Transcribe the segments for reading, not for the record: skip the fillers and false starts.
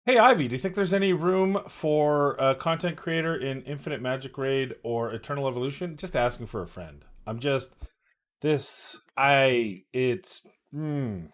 Hey Ivy, do you think there's any room for a content creator in Infinite Magic Raid or Eternal Evolution? Just asking for a friend. I'm just this. I. It's. Mm.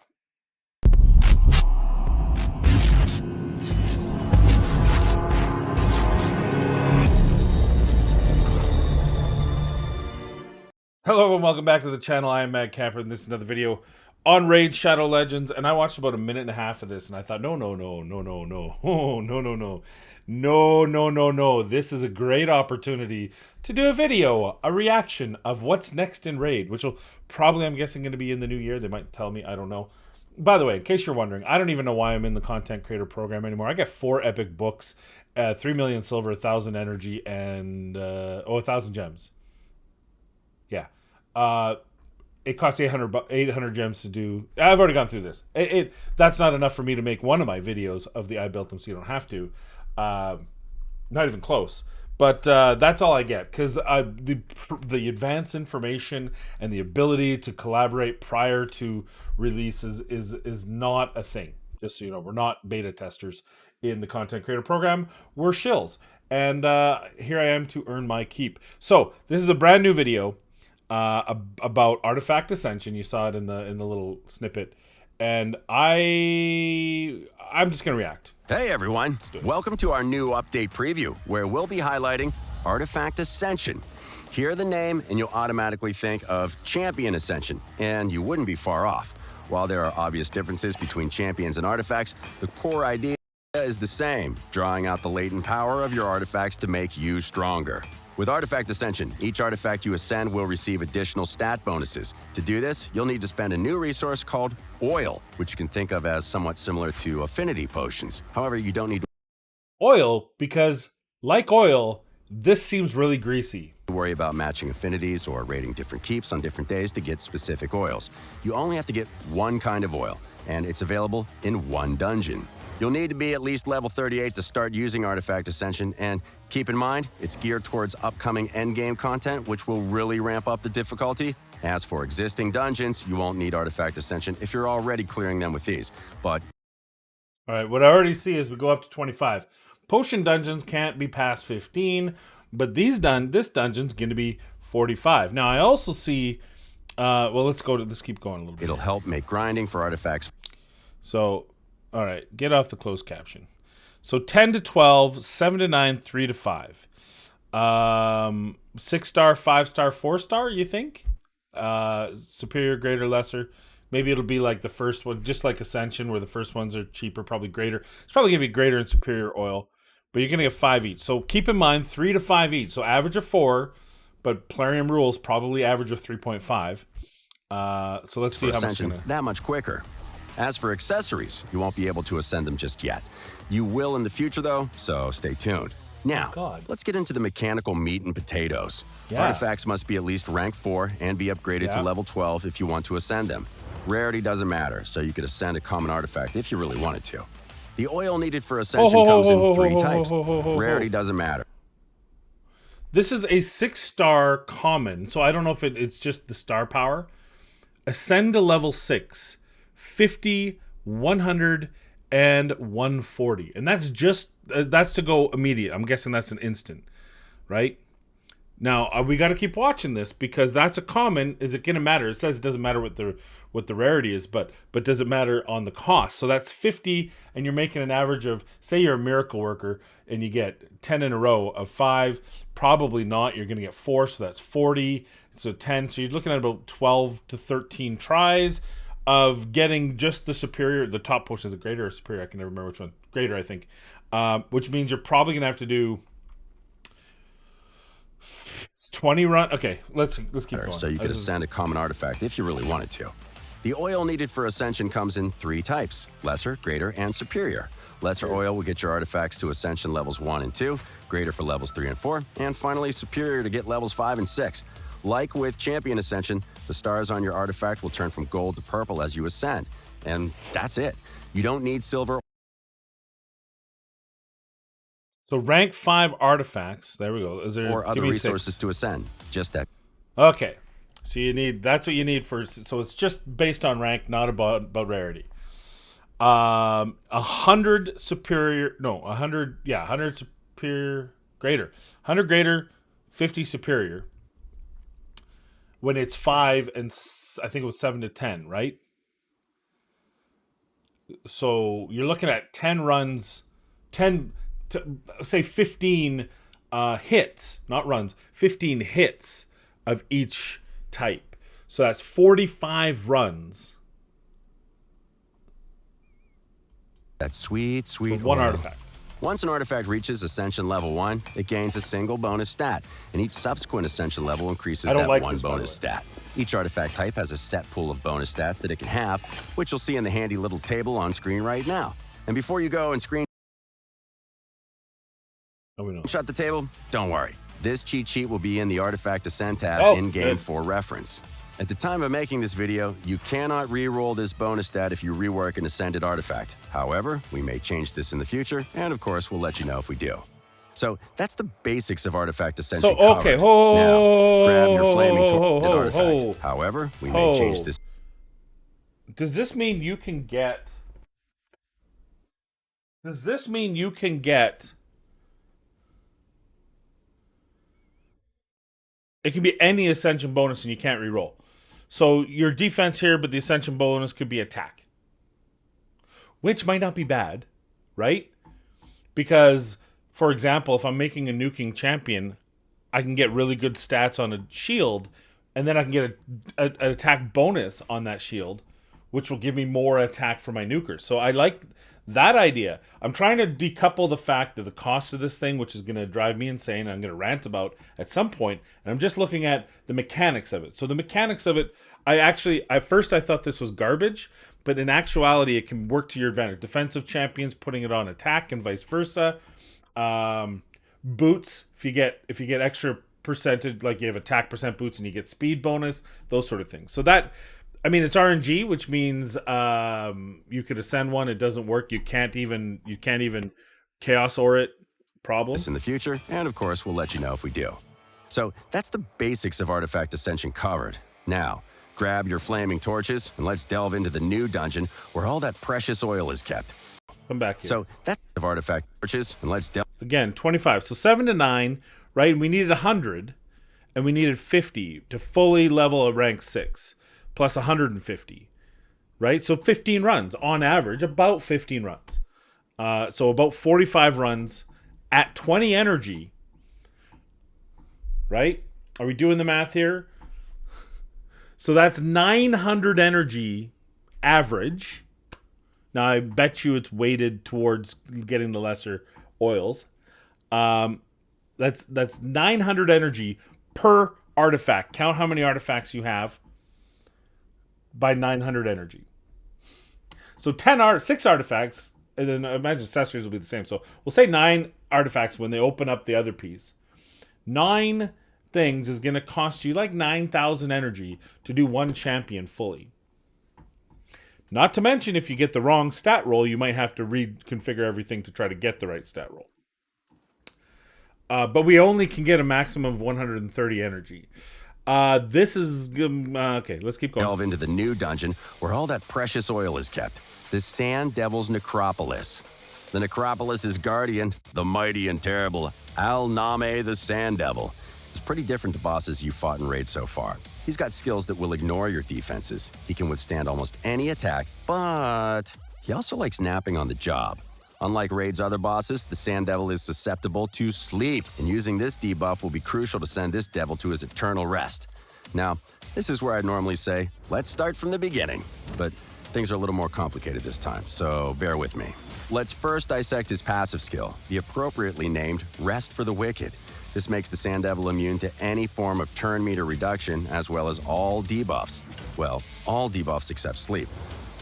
Hello and welcome back to the channel. I am Mad Camper, and this is another video on Raid Shadow Legends. And I watched about a minute and a half of this, and I thought, no, no, no, no, no, no, oh, no, no, no, no, no, no, no. This is a great opportunity to do a video, a reaction of what's next in Raid, which will probably, I'm guessing, going to be in the new year. They might tell me, I don't know. By the way, in case you're wondering, I don't even know why I'm in the content creator program anymore. I got 4 epic books, 3 million silver, 1,000 energy, and 1,000 gems. Yeah. Uh, it costs 800 gems to do. I've already gone through this. That's not enough for me to make one of my videos of the I built them so you don't have to. Uh, Not even close. But that's all I get because the advanced information and the ability to collaborate prior to releases is not a thing. Just so you know, we're not beta testers in the content creator program. We're shills, and here I am to earn my keep. So this is a brand new video about Artifact Ascension. You saw it in the little snippet, and I'm just gonna react. Hey everyone, welcome to our new update preview where we'll be highlighting Artifact Ascension. Hear the name and you'll automatically think of Champion Ascension, and you wouldn't be far off. While there are obvious differences between champions and artifacts, the core idea is the same, drawing out the latent power of your artifacts to make you stronger. With Artifact Ascension, each artifact you ascend will receive additional stat bonuses. To do this, you'll need to spend a new resource called Oil, which you can think of as somewhat similar to affinity potions. However, you don't need to Oil, because like oil, this seems really greasy. worry about matching affinities or rating different keeps on different days to get specific oils. You only have to get one kind of oil, and it's available in one dungeon. You'll need to be at least level 38 to start using Artifact Ascension, and keep in mind, it's geared towards upcoming endgame content, which will really ramp up the difficulty. As for existing dungeons, you won't need Artifact Ascension if you're already clearing them with these, but All right, what I already see is we go up to 25. Potion dungeons can't be past 15, but this dungeon's going to be 45. Now I also see. Well, let's keep going a little bit. it'll help make grinding for artifacts So, all right, get off the closed caption. So 10 to 12, 7 to 9, 3 to 5. 6-star, 5-star, 4-star, you think? Superior, greater, lesser. Maybe it'll be like the first one, just like Ascension, where the first ones are cheaper, probably greater. It's probably going to be greater and superior oil, but you're going to get 5 each. So keep in mind 3 to 5 each. So average of 4, but Plarium rules probably average of 3.5. So let's see for how much Ascension gonna. that much quicker. As for accessories, you won't be able to ascend them just yet. You will in the future though, so stay tuned. Now, God. let's get into the mechanical meat and potatoes. Yeah. Artifacts must be at least rank 4 and be upgraded to Yeah. level 12 if you want to ascend them. Rarity doesn't matter, so you could ascend a common artifact if you really wanted to. The oil needed for Ascension comes in 3 types. Rarity doesn't matter. This is a 6-star common, so I don't know if it's just the star power. Ascend to level 6, 50, 100, and 140. And that's just, that's to go immediate. I'm guessing that's an instant, right? Now, we got to keep watching this because that's a common. Is it going to matter? It says it doesn't matter what the rarity is, but does it matter on the cost? So that's 50, and you're making an average of, say you're a miracle worker and you get 10 in a row of 5. Probably not. You're going to get 4, so that's 40. So 10. So you're looking at about 12 to 13 tries of getting just the superior. The top potion is a greater or superior. I can never remember which one. Greater, I think. Which means you're probably going to have to do 20 run. Okay, let's keep going. So you could ascend a common artifact if you really wanted to. The oil needed for Ascension comes in 3 types: lesser, greater, and superior. Lesser oil will get your artifacts to Ascension levels 1 and 2, greater for levels 3 and 4, and finally superior to get levels 5 and 6. Like with Champion Ascension, the stars on your artifact will turn from gold to purple as you ascend. And that's it. You don't need silver So rank 5 artifacts. There we go. Is there or other give me resources 6. to ascend. Just that. Okay. So that's what you need for, so it's just based on rank, not about rarity. 100 superior, no, 100, yeah, 100 superior, greater, 100 greater, 50 superior. When it's 5 and I think it was 7 to 10, right? So you're looking at 10 runs, 10 to say 15 hits, not runs, 15 hits of each type. So that's 45 runs. That sweet, sweet with one oil. artifact. Once an artifact reaches Ascension level 1, it gains a single bonus stat, and each subsequent Ascension level increases that one bonus stat. Each artifact type has a set pool of bonus stats that it can have, which you'll see in the handy little table on screen right now. And before you go and shut the table, don't worry. This cheat sheet will be in the Artifact Ascent tab in-game for reference. At the time of making this video, you cannot re-roll this bonus stat if you rework an Ascended artifact. However, we may change this in the future, and of course, we'll let you know if we do. So that's the basics of Artifact Ascension covered. Now, grab your flaming artifact. However, we may change this. Does this mean you can get... Does this mean you can get... It can be any Ascension bonus and you can't re-roll. So your defense here, but the Ascension bonus could be attack. Which might not be bad, right? Because, for example, if I'm making a nuking champion, I can get really good stats on a shield, and then I can get an attack bonus on that shield, which will give me more attack for my nukers. So I like that idea. I'm trying to decouple the fact that the cost of this thing, which is going to drive me insane, I'm going to rant about at some point, and I'm just looking at the mechanics of it. So the mechanics of it, at first I thought this was garbage, but in actuality it can work to your advantage. Defensive champions putting it on attack and vice versa. Boots, if you get extra percentage, like you have attack percent boots and you get speed bonus, those sort of things. So that, I mean, it's RNG, which means you could ascend one. It doesn't work. You can't even chaos aura it. Problem. In the future, and of course, we'll let you know if we do. So that's the basics of Artifact Ascension covered. Now, grab your flaming torches and let's delve into the new dungeon where all that precious oil is kept. Come back here. So that's of Artifact torches, and let's delve again. 25. So 7 to 9, right? And we needed 100, and we needed 50 to fully level a rank 6. Plus 150, right? So 15 runs on average, about 15 runs. So about 45 runs at 20 energy, right? Are we doing the math here? So that's 900 energy average. Now I bet you it's weighted towards getting the lesser oils. That's 900 energy per artifact. Count how many artifacts you have by 900 energy. So 6 artifacts, and then imagine accessories will be the same. So we'll say 9 artifacts when they open up the other piece. 9 things is going to cost you like 9,000 energy to do one champion fully. Not to mention, if you get the wrong stat roll, you might have to reconfigure everything to try to get the right stat roll. But we only can get a maximum of 130 energy. This is okay. Let's keep going. Delve into the new dungeon where all that precious oil is kept. The Sand Devil's Necropolis. The Necropolis' guardian, the mighty and terrible Al-Name the Sand Devil, is pretty different to bosses you fought in raids so far. He's got skills that will ignore your defenses. He can withstand almost any attack, but he also likes napping on the job. Unlike Raid's other bosses, the Sand Devil is susceptible to sleep, and using this debuff will be crucial to send this devil to his eternal rest. Now, this is where I'd normally say, let's start from the beginning, but things are a little more complicated this time, so bear with me. Let's first dissect his passive skill, the appropriately named Rest for the Wicked. This makes the Sand Devil immune to any form of turn meter reduction, as well as all debuffs. Well, all debuffs except sleep.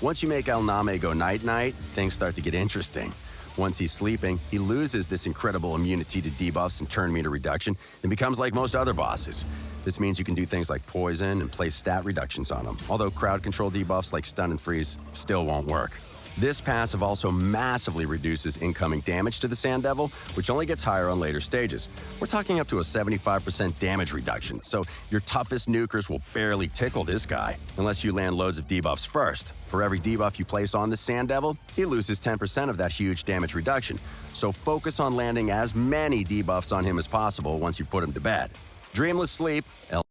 Once you make Al-Name go night-night, things start to get interesting. Once he's sleeping, he loses this incredible immunity to debuffs and turn meter reduction and becomes like most other bosses. This means you can do things like poison and place stat reductions on him, although crowd control debuffs like stun and freeze still won't work. This passive also massively reduces incoming damage to the Sand Devil, which only gets higher on later stages. We're talking up to a 75% damage reduction, so your toughest nukers will barely tickle this guy, unless you land loads of debuffs first. For every debuff you place on the Sand Devil, he loses 10% of that huge damage reduction, so focus on landing as many debuffs on him as possible once you put him to bed. Dreamless Sleep. All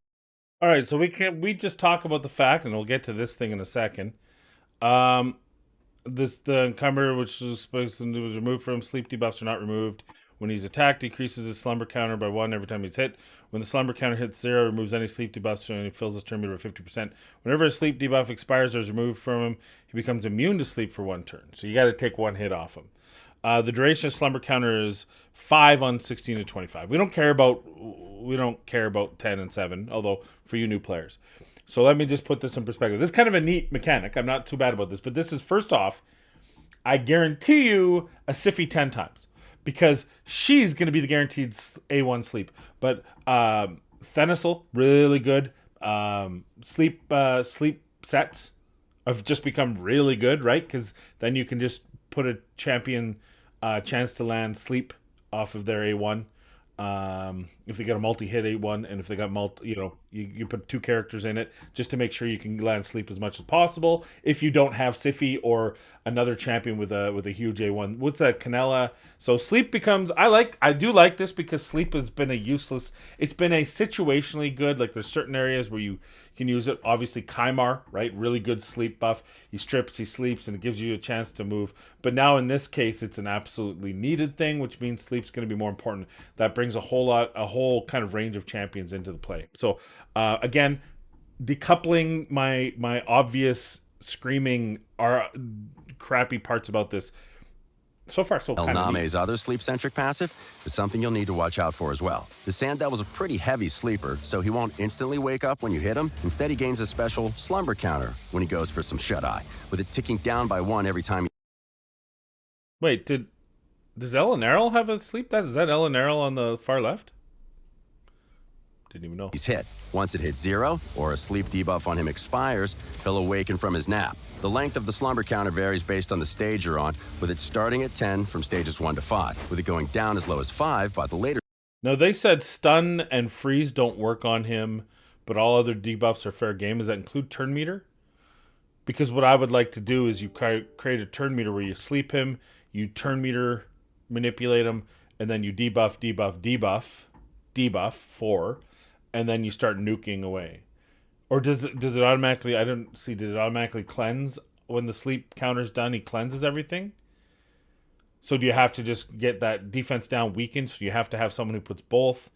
right, so we just talk about the fact, and we'll get to this thing in a second. The encumber, which was supposed to be removed from him, sleep debuffs are not removed. When he's attacked, decreases his slumber counter by 1 every time he's hit. When the slumber counter hits 0, removes any sleep debuffs and he fills his turn meter by 50%. Whenever a sleep debuff expires or is removed from him, he becomes immune to sleep for 1 turn. So you got to take 1 hit off him. The duration of slumber counter is 5 on 16 to 25. We don't care about 10 and 7, although for you new players. So let me just put this in perspective. This is kind of a neat mechanic. I'm not too bad about this, but this is, first off, I guarantee you a Siffy 10 times because she's going to be the guaranteed A1 sleep. But Thenisel, really good. Sleep sets have just become really good, right? Because then you can just put a champion chance to land sleep off of their A1. If they got a multi-hit A1, and if they got you put 2 characters in it just to make sure you can land sleep as much as possible. If you don't have Siffy or another champion with a huge A1, what's that, Canella? So sleep becomes, I do like this because sleep has been it's been a situationally good, like there's certain areas where you can use it. Obviously Kymar, right? Really good sleep buff. He strips, he sleeps, and it gives you a chance to move. But now in this case, it's an absolutely needed thing, which means sleep's going to be more important. That brings a whole kind of range of champions into the play. So again, decoupling my obvious screaming crappy parts about this. So far, so kind of El-Name's other sleep-centric passive is something you'll need to watch out for as well. The Sand Devil's a pretty heavy sleeper, so he won't instantly wake up when you hit him. Instead, he gains a special slumber counter when he goes for some shut-eye, with it ticking down by 1 every time. Wait, does Eleanarl have a sleep? Is that Eleanarl on the far left? Didn't even know. He's hit. Once it hits 0, or a sleep debuff on him expires, he'll awaken from his nap. The length of the slumber counter varies based on the stage you're on, with it starting at 10 from stages 1 to 5, with it going down as low as 5 by the later. No, they said stun and freeze don't work on him, but all other debuffs are fair game. Does that include turn meter? Because what I would like to do is you create a turn meter where you sleep him, you turn meter manipulate him, and then you debuff 4, and then you start nuking away. Or does it automatically, did it automatically cleanse when the sleep counter's done? He cleanses everything? So do you have to just get that defense down weakened? So you have to have someone who puts both?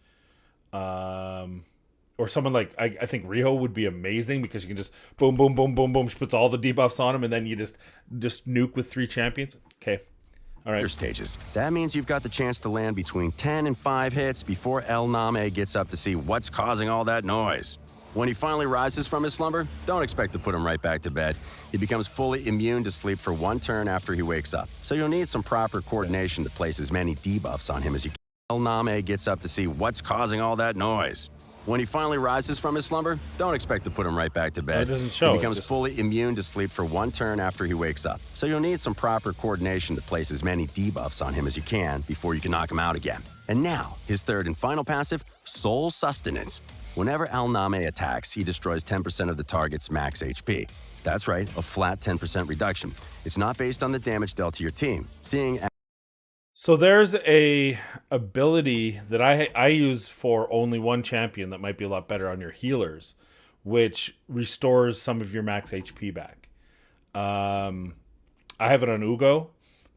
Or someone like, I think Riho would be amazing because you can just boom, boom, boom, boom, boom. She puts all the debuffs on him and then you just nuke with 3 champions. Okay. All right. Stages. That means you've got the chance to land between 10 and 5 hits before El-Name gets up to see what's causing all that noise. When he finally rises from his slumber, don't expect to put him right back to bed. He becomes fully immune to sleep for 1 turn after he wakes up. So you'll need some proper coordination to place as many debuffs on him as you can. El-Name gets up to see what's causing all that noise. When he finally rises from his slumber, don't expect to put him right back to bed. It doesn't show. He becomes fully immune to sleep for 1 turn after he wakes up. So you'll need some proper coordination to place as many debuffs on him as you can before you can knock him out again. And now, his third and final passive, Soul Sustenance. Whenever El-Name attacks, he destroys 10% of the target's max HP. That's right, a flat 10% reduction. It's not based on the damage dealt to your team. So there's a ability that I use for only one champion that might be a lot better on your healers, which restores some of your max HP back. I have it on Ugo,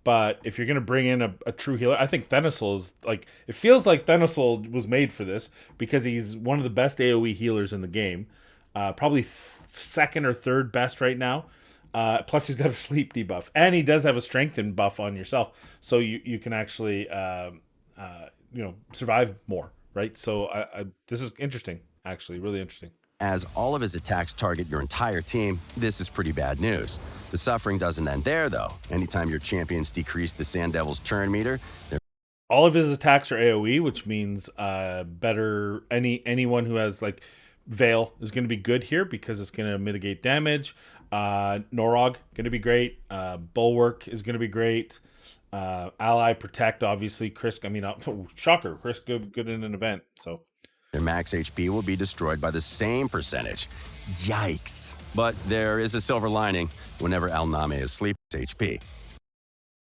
but if you're going to bring in a true healer, I think Thenisel is like, it feels like Thenisel was made for this because he's one of the best AoE healers in the game. Probably second or third best right now. Plus he's got a sleep debuff, and he does have a strengthen buff on yourself, so you can actually survive more, right? So this is interesting, actually, really interesting. As all of his attacks target your entire team, this is pretty bad news. The suffering doesn't end there, though. Anytime your champions decrease the Sand Devil's turn meter, all of his attacks are AoE, which means anyone who has like Veil is going to be good here because it's going to mitigate damage. Norog going to be great. Bulwark is going to be great. Ally Protect, obviously. Chris, I mean, shocker. Chris good in an event. So their max HP will be destroyed by the same percentage. Yikes. But there is a silver lining whenever Al Name is asleep. HP.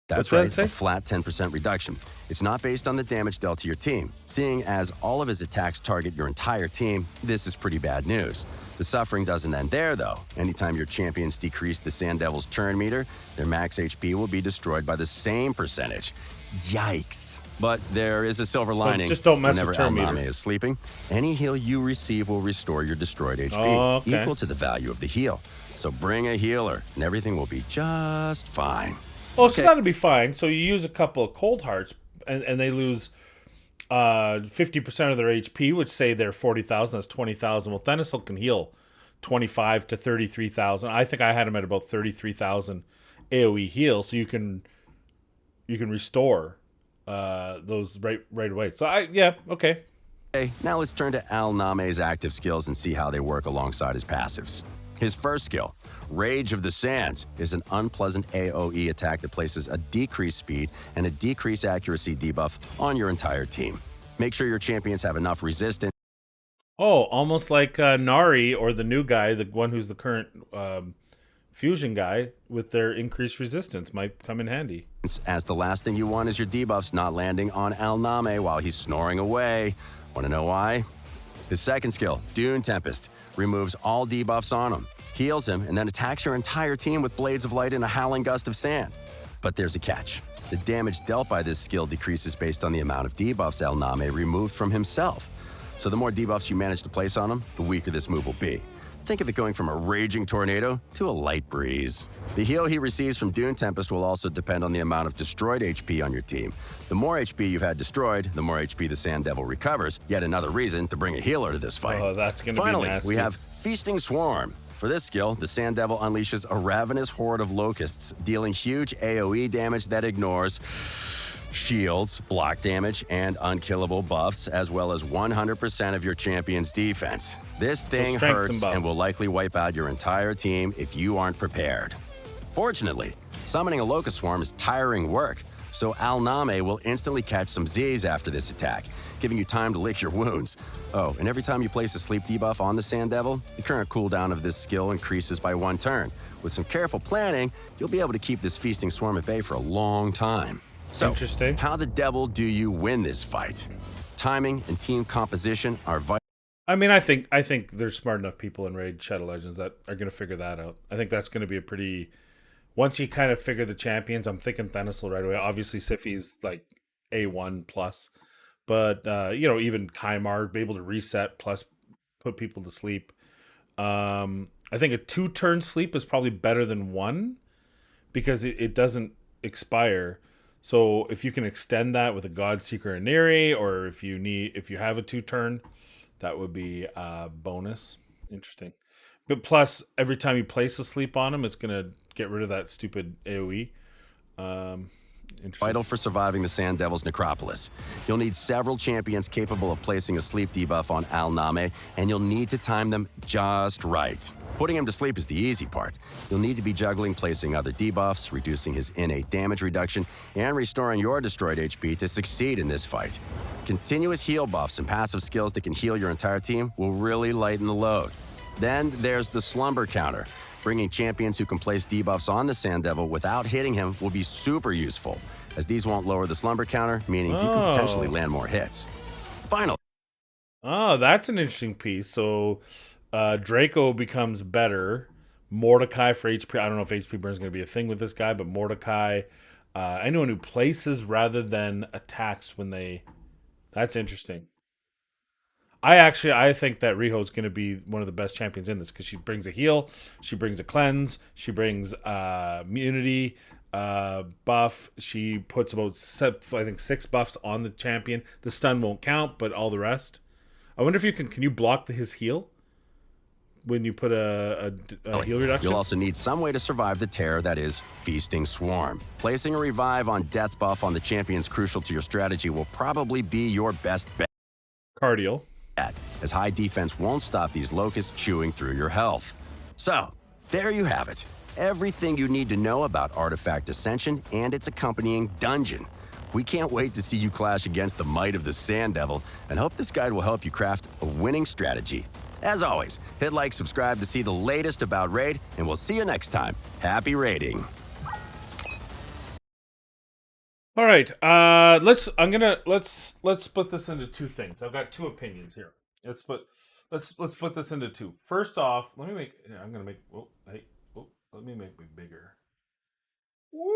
That's right, a flat 10% reduction. It's not based on the damage dealt to your team. Seeing as all of his attacks target your entire team, this is pretty bad news. The suffering doesn't end there, though. Anytime your champions decrease the Sand Devil's turn meter, their max HP will be destroyed by the same percentage. Yikes. But there is a silver lining. Just don't mess whenever with turn Al Name meter. is sleeping, any heal you receive will restore your destroyed HP, equal to the value of the heal. So bring a healer, and everything will be just fine. Oh, so that'll be fine. So you use a couple of cold hearts, and they lose 50% of their HP, which say they're 40,000. That's 20,000. Well, Thanasil can heal 25 to 33,000. I think I had him at about 33,000 AOE heal, so you can restore those right away. So okay. Okay, now let's turn to Al Name's active skills and see how they work alongside his passives. His first skill, Rage of the Sands, is an unpleasant AoE attack that places a decreased speed and a decreased accuracy debuff on your entire team. Make sure your champions have enough resistance. Oh, almost like Nari or the new guy, the one who's the current fusion guy, with their increased resistance might come in handy. As the last thing you want is your debuffs not landing on Al Name while he's snoring away. Want to know why? His second skill, Dune Tempest, removes all debuffs on him, heals him, and then attacks your entire team with Blades of Light and a howling gust of sand. But there's a catch. The damage dealt by this skill decreases based on the amount of debuffs Al Name removed from himself. So the more debuffs you manage to place on him, the weaker this move will be. Think of it going from a raging tornado to a light breeze. The heal he receives from Dune Tempest will also depend on the amount of destroyed HP on your team. The more HP you've had destroyed, the more HP the Sand Devil recovers. Yet another reason to bring a healer to this fight. Oh, that's going to be nasty. Finally, we have Feasting Swarm. For this skill, the Sand Devil unleashes a ravenous horde of locusts, dealing huge AoE damage that ignores shields, block damage, and unkillable buffs, as well as 100% of your champion's defense. This thing hurts and will likely wipe out your entire team if you aren't prepared. Fortunately, summoning a locust swarm is tiring work, so Al Name will instantly catch some Z's after this attack, giving you time to lick your wounds. Oh, and every time you place a sleep debuff on the Sand Devil, the current cooldown of this skill increases by 1 turn. With some careful planning, you'll be able to keep this Feasting Swarm at bay for a long time. So, interesting. How the devil do you win this fight? Timing and team composition are vital. I mean, I think there's smart enough people in Raid Shadow Legends that are going to figure that out. I think that's going to be a pretty... Once you kind of figure the champions, I'm thinking Thanasil right away. Obviously, Siphi's like A1 plus. But, even Kymar, be able to reset plus put people to sleep. I think a 2-turn sleep is probably better than 1 because it doesn't expire. So if you can extend that with a Godseeker and Neri, or if you have a 2-turn, that would be a bonus. Interesting. But plus, every time you place a sleep on him, it's going to get rid of that stupid AoE. Vital for surviving the Sand Devil's Necropolis. You'll need several champions capable of placing a sleep debuff on Al Name, and you'll need to time them just right. Putting him to sleep is the easy part. You'll need to be juggling placing other debuffs, reducing his innate damage reduction, and restoring your destroyed HP to succeed in this fight. Continuous heal buffs and passive skills that can heal your entire team will really lighten the load. Then there's the Slumber Counter. Bringing champions who can place debuffs on the Sand Devil without hitting him will be super useful, as these won't lower the Slumber Counter, meaning you can potentially land more hits. Finally. Oh, that's an interesting piece. So Draco becomes better. Mordecai for HP. I don't know if HP burn is going to be a thing with this guy, but Mordecai, anyone who places rather than attacks when they... That's interesting. I think that Riho is going to be one of the best champions in this because she brings a heal, she brings a cleanse, she brings immunity buff. She puts about 6 buffs on the champion. The stun won't count, but all the rest. I wonder if you can you block his heal when you put a heal reduction? You'll also need some way to survive the terror that is Feasting Swarm. Placing a revive on death buff on the champions crucial to your strategy will probably be your best bet. Cardial. that, as high defense won't stop these locusts chewing through your health. So, there you have it. Everything you need to know about Artifact Ascension and its accompanying dungeon. We can't wait to see you clash against the might of the Sand Devil and hope this guide will help you craft a winning strategy. As always, hit like, subscribe to see the latest about Raid, and we'll see you next time. Happy raiding. All right. Let's split this into two things. I've got two opinions here. Let's split this into two. First off, let me make. I'm gonna make. Oh, hey. Oh, let me make me bigger. Woo!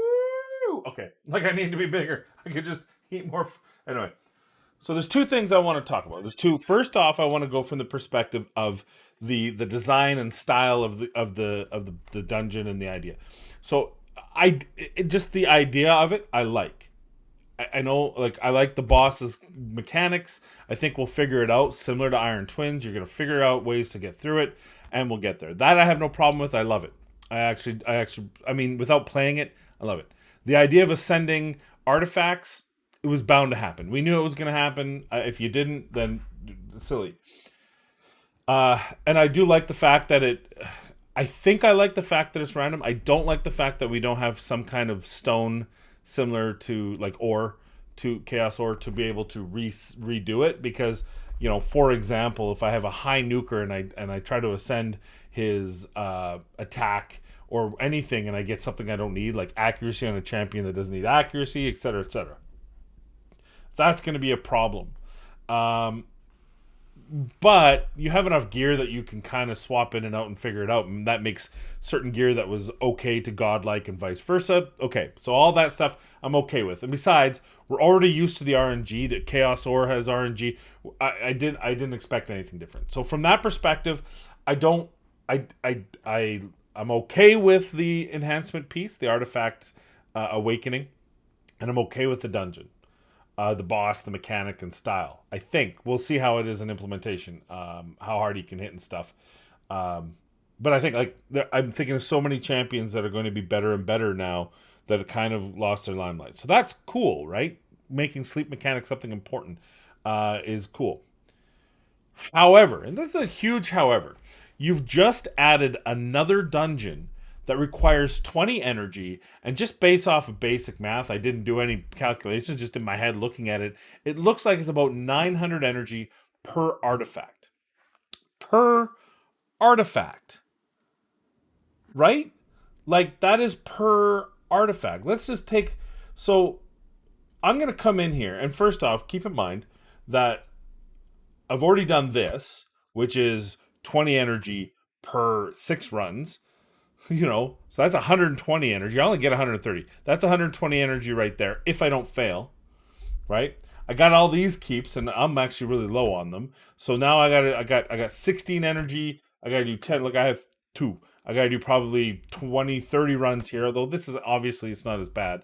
Okay, like I need to be bigger. I could just eat more. Anyway, so there's two things I want to talk about. There's two. First off, I want to go from the perspective of the design and style of the dungeon and the idea. So just the idea of it, I like. I know, like, I like the boss's mechanics. I think we'll figure it out. Similar to Iron Twins, you're gonna figure out ways to get through it, and we'll get there. That I have no problem with. I love it. I mean, without playing it, I love it. The idea of ascending artifacts, it was bound to happen. We knew it was going to happen. If you didn't, then silly. And I do like the fact that I think I like the fact that it's random. I don't like the fact that we don't have some kind of stone similar to like ore to Chaos Ore to be able to redo it, because, you know, for example, if I have a high nuker and I try to ascend his attack or anything, and I get something I don't need, like accuracy on a champion that doesn't need accuracy, etc., etc., that's going to be a problem. But you have enough gear that you can kind of swap in and out and figure it out, and that makes certain gear that was okay to godlike and vice versa. Okay, so all that stuff I'm okay with. And besides, we're already used to the RNG, that Chaos Ore has RNG. I didn't expect anything different. So from that perspective, I'm okay with the enhancement piece, the artifact awakening, and I'm okay with the dungeon. The boss, the mechanic, and style. I think we'll see how it is in implementation, how hard he can hit and stuff. But I think, like, I'm thinking of so many champions that are going to be better and better now that have kind of lost their limelight. So that's cool, right? Making sleep mechanics something important is cool. However, and this is a huge however, you've just added another dungeon that requires 20 energy, and just based off of basic math, I didn't do any calculations, just in my head looking at it, it looks like it's about 900 energy per artifact. Per artifact. Right? Like, that is per artifact. Let's just take... So, I'm going to come in here, and first off, keep in mind that I've already done this, which is 20 energy per 6 runs. You know, so that's 120 energy. I only get 130. That's 120 energy right there if I don't fail, right? I got all these keeps, and I'm actually really low on them. So now I got 16 energy. I got to do 10. Look, I have 2. I got to do probably 20, 30 runs here, although this is obviously, it's not as bad.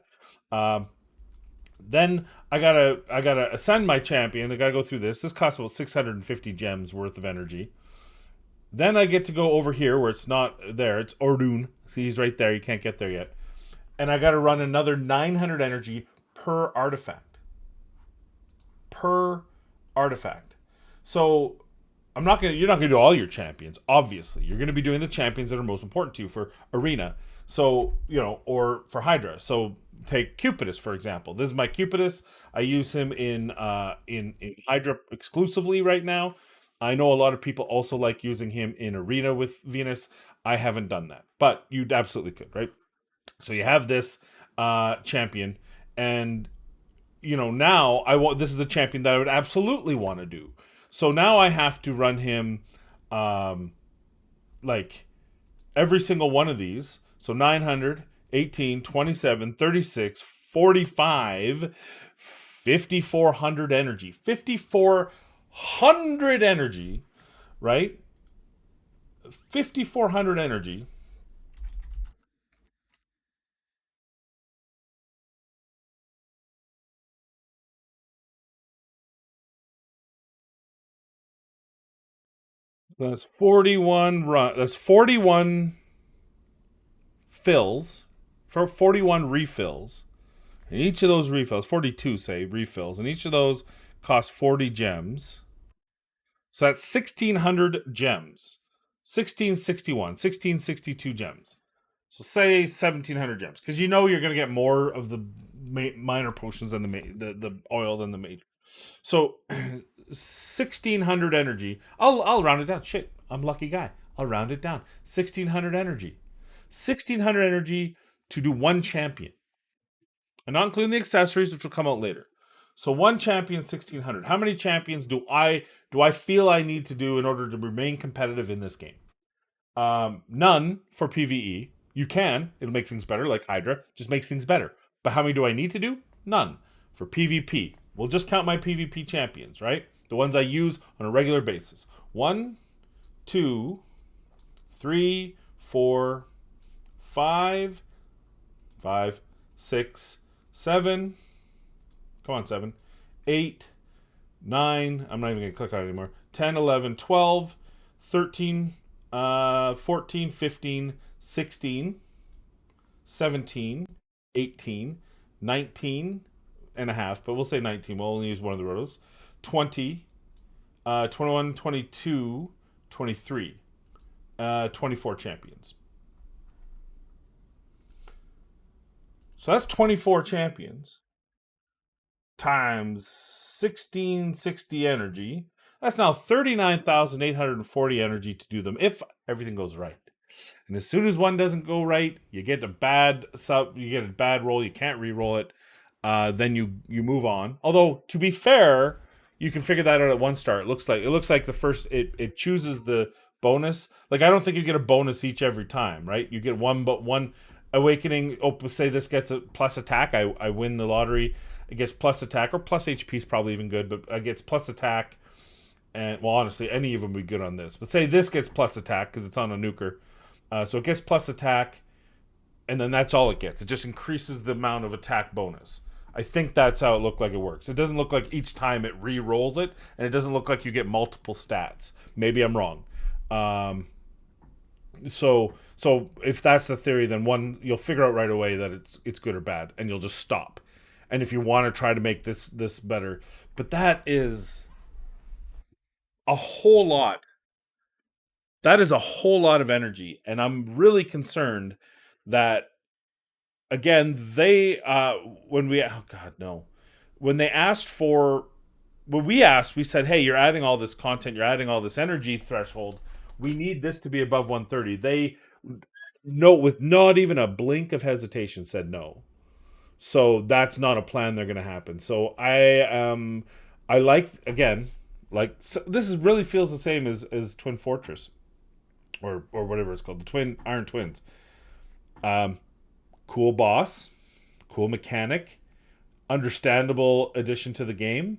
Then I gotta ascend my champion. I gotta go through this. This costs about 650 gems worth of energy. Then I get to go over here where it's not there. It's Ordun. See, he's right there. You can't get there yet. And I got to run another 900 energy per artifact. Per artifact. So you're not gonna do all your champions. Obviously, you're gonna be doing the champions that are most important to you for Arena. So, you know, or for Hydra. So take Cupidus, for example. This is my Cupidus. I use him in Hydra exclusively right now. I know a lot of people also like using him in Arena with Venus. I haven't done that, but you absolutely could, right? So you have this champion, and, you know, now this is a champion that I would absolutely want to do. So now I have to run him like every single one of these. So 900, 18, 27, 36, 45, 5400 energy. 5400 energy, right? 5400 energy. That's 41 run. That's 41 fills for 41 refills. And each of those refills, 42 say refills, and each of those cost 40 gems. So that's 1,600 gems. 1,661, 1,662 gems. So say 1,700 gems, because you know you're going to get more of the minor potions than the oil than the major. So 1,600 energy. I'll round it down. Shit, I'm a lucky guy. I'll round it down. 1,600 energy. 1,600 energy to do one champion, and not including the accessories, which will come out later. So one champion, 1,600. How many champions do I feel I need to do in order to remain competitive in this game? None for PvE. You can. It'll make things better, like Hydra. Just makes things better. But how many do I need to do? None. For PvP. We'll just count my PvP champions, right? The ones I use on a regular basis. 1, 2, 3, 4, 5, 5, 6, 7. Come on, 7. 8, 9. I'm not even going to click on it anymore. 10, 11, 12, 13, 14, 15, 16, 17, 18, 19 and a half, but we'll say 19. We'll only use one of the rotos. 20, 21, 22, 23, 24 champions. So that's 24 champions times 1,660 energy. That's now 39,840 energy to do them if everything goes right. And as soon as one doesn't go right, you get a bad roll. You can't re-roll it. Then you move on. Although to be fair, you can figure that out at one star. It looks like the first it chooses the bonus. Like I don't think you get a bonus each every time, right? You get one awakening. Oh, say this gets a plus attack. I win the lottery. It gets plus attack or plus HP is probably even good, but it gets plus attack. And well, honestly, any of them would be good on this. But say this gets plus attack because it's on a nuker. So it gets plus attack, and then that's all it gets. It just increases the amount of attack bonus. I think that's how it looked like it works. It doesn't look like each time it re-rolls it, and it doesn't look like you get multiple stats. Maybe I'm wrong. So if that's the theory, then one you'll figure out right away that it's good or bad, and you'll just stop. And if you want to try to make this better, but that is a whole lot. That is a whole lot of energy, and I'm really concerned that again they when we oh god no when they asked for when we asked we said hey you're adding all this content, you're adding all this energy threshold, we need this to be above 130. They no with not even a blink of hesitation said no. So that's not a plan they're going to happen. So I like again like so this is really feels the same as Twin Fortress or whatever it's called, the Twin Iron Twins. Cool boss, cool mechanic, understandable addition to the game.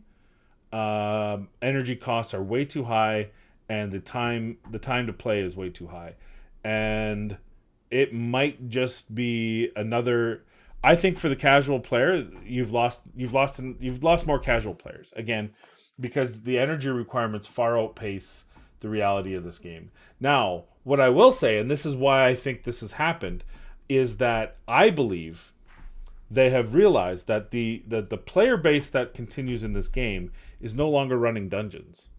Energy costs are way too high, and the time to play is way too high, and it might just be another. I think for the casual player, you've lost more casual players again, because the energy requirements far outpace the reality of this game. Now, what I will say, and this is why I think this has happened, is that I believe they have realized that the player base that continues in this game is no longer running dungeons.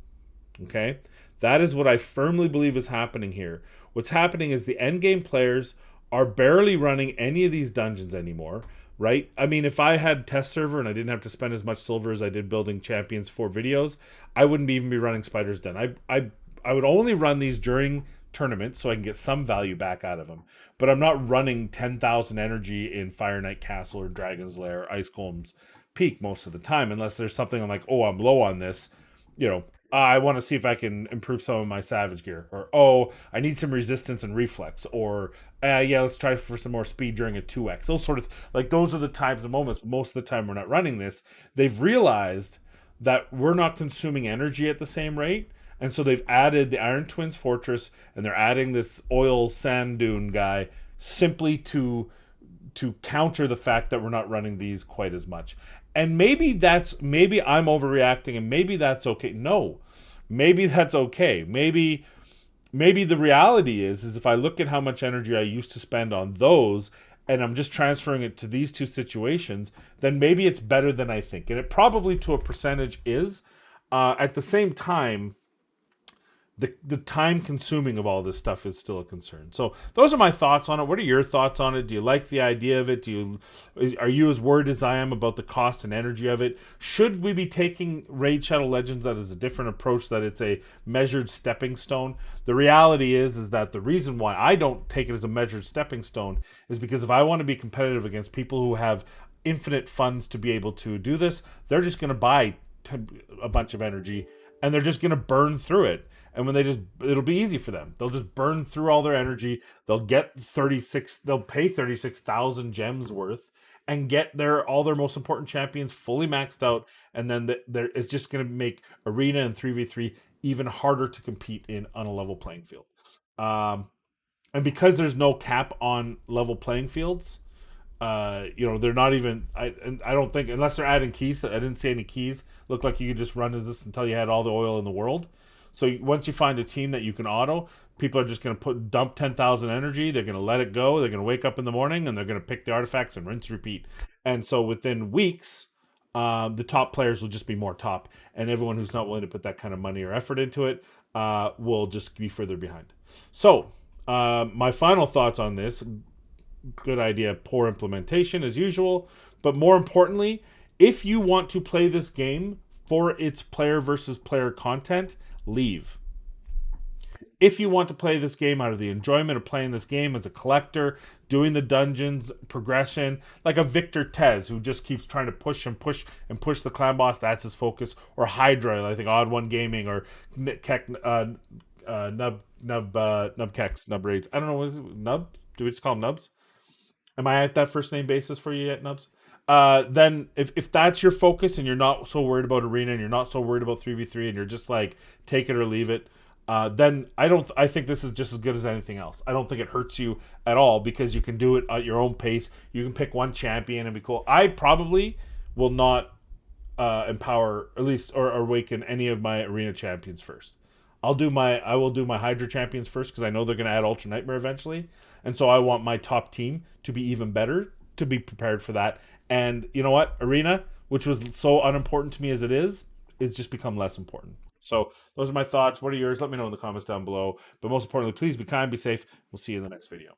Okay? That is what I firmly believe is happening here. What's happening is the end game players are barely running any of these dungeons anymore, right? I mean, if I had test server and I didn't have to spend as much silver as I did building champions for videos, I wouldn't even be running Spider's Den. I would only run these during tournaments so I can get some value back out of them. But I'm not running 10,000 energy in Fire Knight Castle or Dragon's Lair or Ice Golem's Peak most of the time, unless there's something I'm like, oh, I'm low on this, I want to see if I can improve some of my Savage gear, or oh, I need some resistance and reflex, or yeah, let's try for some more speed during a 2x. Those sort of like those are the times and moments. Most of the time we're not running this. They've realized that we're not consuming energy at the same rate, and so they've added the Iron Twins Fortress, and they're adding this oil sand dune guy simply to counter the fact that we're not running these quite as much. And maybe I'm overreacting, and maybe that's okay. No, maybe that's okay. Maybe the reality is if I look at how much energy I used to spend on those, and I'm just transferring it to these two situations, then maybe it's better than I think. And it probably to a percentage is. At the same time, the time consuming of all this stuff is still a concern. So those are my thoughts on it. What are your thoughts on it? Do you like the idea of it? Are you as worried as I am about the cost and energy of it? Should we be taking Raid Shadow Legends that is a different approach, that it's a measured stepping stone? The reality is that the reason why I don't take it as a measured stepping stone is because if I want to be competitive against people who have infinite funds to be able to do this, they're just going to buy a bunch of energy and they're just going to burn through it. And when it'll be easy for them. They'll just burn through all their energy. They'll pay 36,000 gems worth and get all their most important champions fully maxed out. And then it's just going to make Arena and 3v3 even harder to compete in on a level playing field. And because there's no cap on level playing fields, they're not even. I don't think, unless they're adding keys. I didn't see any keys. Looked like you could just run as this until you had all the oil in the world. So once you find a team that you can auto, people are just going to dump 10,000 energy. They're going to let it go. They're going to wake up in the morning and they're going to pick the artifacts and rinse, repeat. And so within weeks, the top players will just be more top, and everyone who's not willing to put that kind of money or effort into it will just be further behind. So my final thoughts on this: good idea, poor implementation as usual. But more importantly, if you want to play this game for its player versus player content, leave. If you want to play this game out of the enjoyment of playing this game as a collector, doing the dungeons, progression, like a Victor Tez who just keeps trying to push and push and push the clan boss, that's his focus, or Hydra, I think Odd One Gaming, or Nub Raids. I don't know, is it Nub? Do we just call them Nubs? Am I at that first name basis for you yet, Nubs? Then if that's your focus and you're not so worried about Arena and you're not so worried about 3v3 and you're just like take it or leave it, then I think this is just as good as anything else. I don't think it hurts you at all because you can do it at your own pace. You can pick one champion and be cool. I probably will not empower, at least, or awaken any of my Arena champions first. I will do my Hydra champions first because I know they're going to add Ultra Nightmare eventually, and so I want my top team to be even better, to be prepared for that. And you know what? Arena, which was so unimportant to me as it is, it's just become less important. So those are my thoughts. What are yours? Let me know in the comments down below. But most importantly, please be kind, be safe. We'll see you in the next video.